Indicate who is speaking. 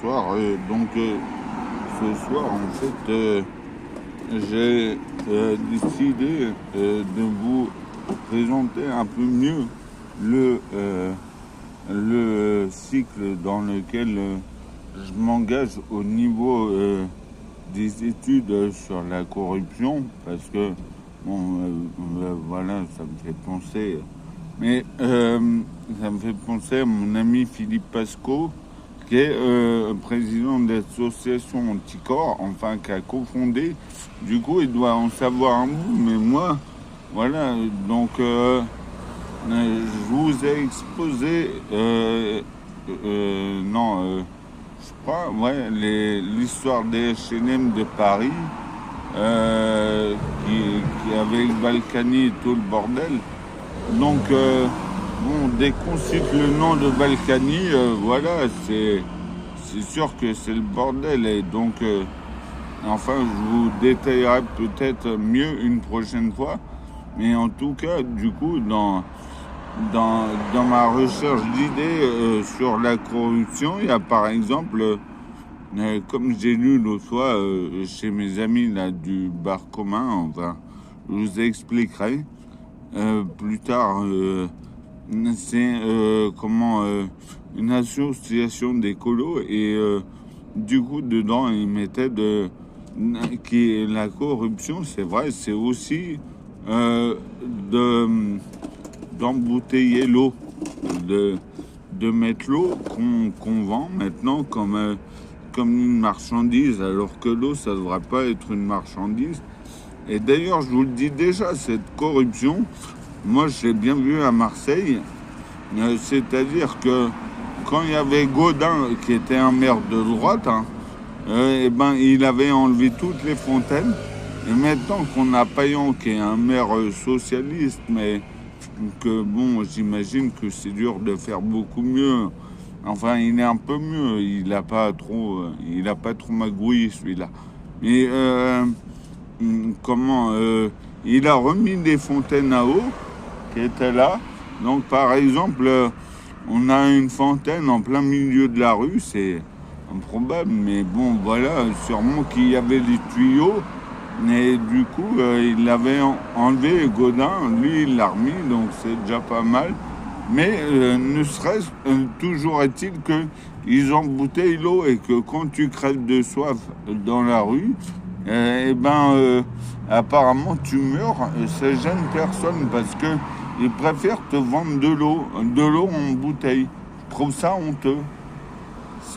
Speaker 1: bonsoir. Ce soir, en fait, j'ai décidé de vous présenter un peu mieux le cycle dans lequel je m'engage au niveau des études sur la corruption, parce que, voilà, ça me fait penser... Mais ça me fait penser à mon ami Philippe Pasco, qui est président de l'association Anticorps, enfin qui a cofondé. Du coup, il doit en savoir un bout, mais moi, voilà. Donc, je vous ai exposé, je crois, ouais, l'histoire des H&M de Paris, qui avec Balkany et tout le bordel. Donc, dès qu'on cite le nom de Balkany, voilà, c'est sûr que c'est le bordel. Et donc, enfin, je vous détaillerai peut-être mieux une prochaine fois. Mais en tout cas, du coup, dans ma recherche d'idées sur la corruption, il y a par exemple, comme j'ai lu l'autre fois chez mes amis là, du bar commun, enfin, je vous expliquerai. Plus tard, c'est une association d'écolos et du coup dedans ils mettaient la corruption, c'est vrai, c'est aussi d'embouteiller l'eau, de mettre l'eau qu'on vend maintenant comme une marchandise, alors que l'eau ça devrait pas être une marchandise. Et d'ailleurs, je vous le dis déjà, cette corruption, moi, je l'ai bien vu à Marseille. C'est-à-dire que quand il y avait Gaudin, qui était un maire de droite, il avait enlevé toutes les fontaines. Et maintenant qu'on a Payan, qui est un maire socialiste, mais que, bon, j'imagine que c'est dur de faire beaucoup mieux. Enfin, il est un peu mieux. Il a pas trop magouillé, celui-là. Mais... il a remis des fontaines à eau qui étaient là. Donc par exemple, on a une fontaine en plein milieu de la rue, c'est improbable, mais bon voilà, sûrement qu'il y avait des tuyaux, mais du coup il l'avait enlevé, Gaudin, lui il l'a remis, donc c'est déjà pas mal. Mais ne serait-ce, toujours est-il qu'ils embouteillent l'eau et que quand tu crèves de soif dans la rue, apparemment tu meurs, ça gêne personne parce que ils préfèrent te vendre de l'eau en bouteille. Je trouve ça honteux.